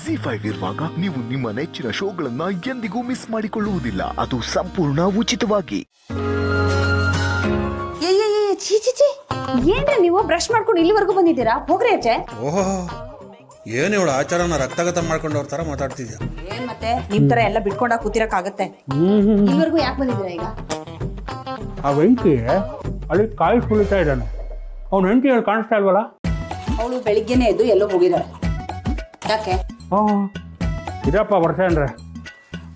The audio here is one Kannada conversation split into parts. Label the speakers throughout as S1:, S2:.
S1: ಜಿ5 ಇರುವಾಗ ನೀವು ನಿಮ್ಮ ನೆಚ್ಚಿನ ಶೋಗಳನ್ನ ಎಂದಿಗೂ ಮಿಸ್ ಮಾಡಿಕೊಳ್ಳುವುದಿಲ್ಲ. ಅದು ಸಂಪೂರ್ಣ ಉಚಿತವಾಗಿ.
S2: ಏನ್ರಿ ನೀವು ಬ್ರಷ್ ಮಾಡ್ಕೊಂಡು ಇಲ್ಲಿವರೆಗೂ ಬಂದಿದ್ದೀರಾ? ಹೋಗ್ರಿ ಆಚೆ.
S3: ಓಹೋ, ಏನು ಇವಳು ಆಚಾರನ ರಕ್ತಗತ ಮಾಡ್ಕೊಂಡು ಅವ್ರ ತರ ಮಾತಾಡ್ತಿದ್ಯಾ?
S2: ಏನ್ ಮತ್ತೆ ನಿಮ್ ತರ ಎಲ್ಲ ಬಿಟ್ಕೊಂಡಾಗ ಕೂತಿರಕ್ಕಾಗತ್ತೆ? ಇಲ್ಲಿವರೆಗೂ ಯಾಕೆ ಬಂದಿದ್ದೀರಾ ಈಗ?
S4: ಆ ವೆಂಕಿ ಅಲ್ಲಿ ಕಾಯಿ ಸುಳಿತಾ ಇದ್ದಾನೆ. ಅವ್ನ ಹೆಂಡತಿ ಹೇಳಿ ಕಾಣಿಸ್ತಾ ಇಲ್ವಲ್ಲ?
S2: ಅವಳು ಬೆಳಿಗ್ಗೆನೆ ಎದ್ದು ಎಲ್ಲೋ ಹೋಗಿದ್ದಾಳೆ. ಯಾಕೆ?
S4: ಇದಪ್ಪ ವರ್ಷ ಅಂದ್ರೆ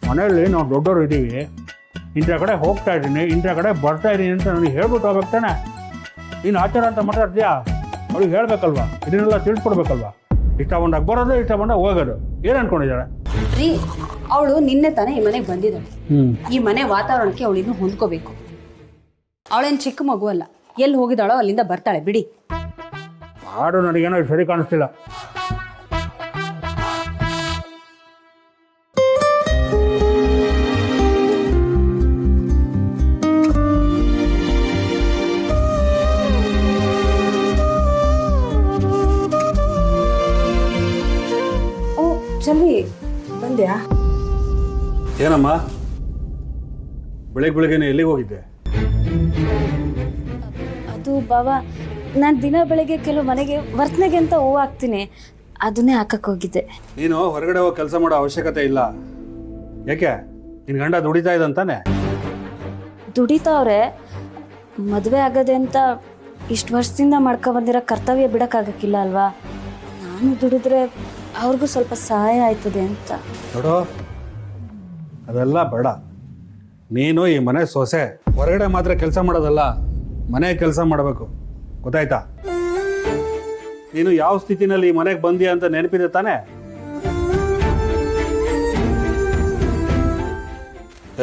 S4: ಮನೆಯಲ್ಲಿ ನಾವು ದೊಡ್ಡವರು ಇದ್ದೀವಿ, ಇಂಥ ಕಡೆ ಹೋಗ್ತಾ ಇದ್ದೀನಿ, ಇಂಥ ಕಡೆ ಬರ್ತಾ ಇದ್ದೀನಿ ಅಂತ ನನಗೆ ಹೇಳ್ಬಿಟ್ಟು ಹೋಗ್ಬೇಕು ತಾನೆ. ನೀನು ಆಚಾರ ಅಂತ ಮಾತಾಡ್ತೀಯಾ? ಅವ್ಳಿಗೆ ಹೇಳ್ಬೇಕಲ್ವಾ? ಇದನ್ನೆಲ್ಲ ತಿಳಿಸ್ಕೊಡ್ಬೇಕಲ್ವಾ? ಇಷ್ಟ ಬಂದಾಗ ಬರೋದು, ಇಷ್ಟ ಬಂದಾಗ ಹೋಗೋದು. ಏನು ಅನ್ಕೊಂಡಿದ್ದಾಳೆ
S2: ರೀ? ಅವಳು ನಿನ್ನೆ ತಾನೇ ಈ ಮನೆಗೆ ಬಂದಿದ್ದಾಳೆ. ಈ ಮನೆ ವಾತಾವರಣಕ್ಕೆ ಅವಳು ಇನ್ನೂ ಹೊಂದ್ಕೋಬೇಕು. ಅವಳೇನು ಚಿಕ್ಕ ಮಗು ಅಲ್ಲ. ಎಲ್ಲಿ ಹೋಗಿದ್ದಾಳೋ ಅಲ್ಲಿಂದ ಬರ್ತಾಳೆ ಬಿಡಿ.
S4: ಹಾಡು ನನಗೇನೋ ಸರಿ ಕಾಣಿಸ್ತಿಲ್ಲ.
S2: ಚಲಿ ಬಂದ್ಯಾ?
S4: ಏನಮ್ಮ ಬೆಳಗ್ಗೆನೆ ಎಲ್ಲಿಗೆ ಹೋಗಿದ್ದೆ?
S5: ಅದು ಬಾಬಾ, ನಾನು ದಿನ ಬೆಳಗ್ಗೆ ಕೆಲವು ಮನೆಗೆ ವರ್ತನೆಗೆ ಅಂತ ಹೂವು ಹಾಕ್ತೀನಿ, ಅದನ್ನೇ ಹಾಕಕ್ಕೆ ಹೋಗಿದ್ದೆ.
S4: ನೀನು ಹೊರಗಡೆ ಹೋಗಿ ಕೆಲಸ ಮಾಡೋ ಅವಶ್ಯಕತೆ ಇಲ್ಲ. ಯಾಕೆ? ನಿನ್ನ ಗಂಡ ದುಡಿತಾ ಇದ್ದಂತಾನೆ?
S5: ದುಡಿತಾವ್ರೆ. ಮದುವೆ ಆಗದೆ ಅಂತ ಇಷ್ಟು ವರ್ಷದಿಂದ ಮಾಡ್ಕೊಬಂದಿರೋ ಕರ್ತವ್ಯ ಬಿಡೋಕ್ಕಾಗಕ್ಕಿಲ್ಲ ಅಲ್ವಾ? ನಾನು ದುಡಿದ್ರೆ ಅವ್ರಿಗೂ ಸ್ವಲ್ಪ ಸಹಾಯ ಆಯ್ತದೆ ಅಂತ.
S4: ನೋಡು, ಅದೆಲ್ಲ ಬೇಡ. ನೀನು ಈ ಮನೆ ಸೊಸೆ, ಹೊರಗಡೆ ಮಾತ್ರ ಕೆಲಸ ಮಾಡೋದಲ್ಲ, ಮನೆ ಕೆಲಸ ಮಾಡಬೇಕು. ಗೊತ್ತಾಯ್ತಾ? ನೀನು ಯಾವ ಸ್ಥಿತಿನಲ್ಲಿ ಈ ಮನೆಗೆ ಬಂದಿಯಾ ಅಂತ ನೆನಪಿದೆ ತಾನೆ?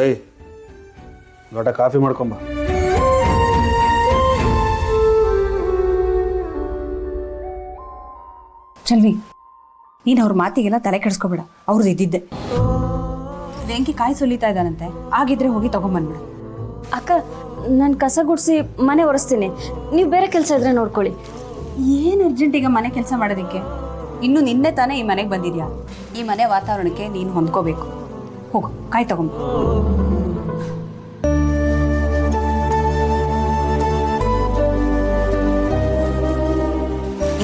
S4: ಏಯ್, ಲೋಟ ಕಾಫಿ ಮಾಡ್ಕೊಂಬ.
S2: ಚಲ್ವಿ, ನೀನು ಅವ್ರ ಮಾತಿಗೆಲ್ಲ ತಲೆ ಕೆಡಿಸ್ಕೊಬೇಡ. ಅವ್ರದ್ದು ಇದ್ದಿದ್ದೆ. ವೆಂಕಿ ಕಾಯಿ ಸುಲಿತಾ ಇದ್ದಾನಂತೆ, ಆಗಿದ್ರೆ ಹೋಗಿ ತಗೊಂಬಂದ್ಬಿಡು.
S5: ಅಕ್ಕ, ನಾನು ಕಸ ಗುಡಿಸಿ ಮನೆ ಒರೆಸ್ತೀನಿ, ನೀವು ಬೇರೆ ಕೆಲಸ ಇದ್ರೆ ನೋಡ್ಕೊಳ್ಳಿ.
S2: ಏನು ಅರ್ಜೆಂಟ್ ಈಗ ಮನೆ ಕೆಲಸ ಮಾಡೋದಕ್ಕೆ? ಇನ್ನು ನಿನ್ನೆ ತಾನೇ ಈ ಮನೆಗೆ ಬಂದಿದ್ಯಾ. ಈ ಮನೆ ವಾತಾವರಣಕ್ಕೆ ನೀನು ಹೊಂದ್ಕೋಬೇಕು. ಹೋಗು, ಕಾಯಿ ತಗೊಂಬ.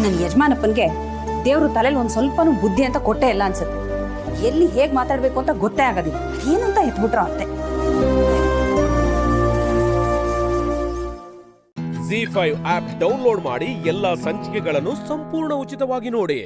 S2: ನನ್ನ ಯಜಮಾನಪ್ಪನಿಗೆ ದೇವರು ತಲೆಯಲ್ಲಿ ಒಂದು ಸ್ವಲ್ಪನೂ ಬುದ್ಧಿ ಅಂತ ಕೊಟ್ಟೇ ಇಲ್ಲ ಅನ್ಸುತ್ತೆ. ಎಲ್ಲಿ ಹೇಗೆ ಮಾತಾಡಬೇಕು ಅಂತ ಗೊತ್ತೇ ಆಗೋದಿಲ್ಲ. ಏನಂತ ಎತ್ಬಿಟ್ರ ಅತ್ತೆ.
S6: ಜಿ5 ಆಪ್ ಡೌನ್ಲೋಡ್ ಮಾಡಿ ಎಲ್ಲಾ ಸಂಚಿಕೆಗಳನ್ನು ಸಂಪೂರ್ಣ ಉಚಿತವಾಗಿ ನೋಡಿ.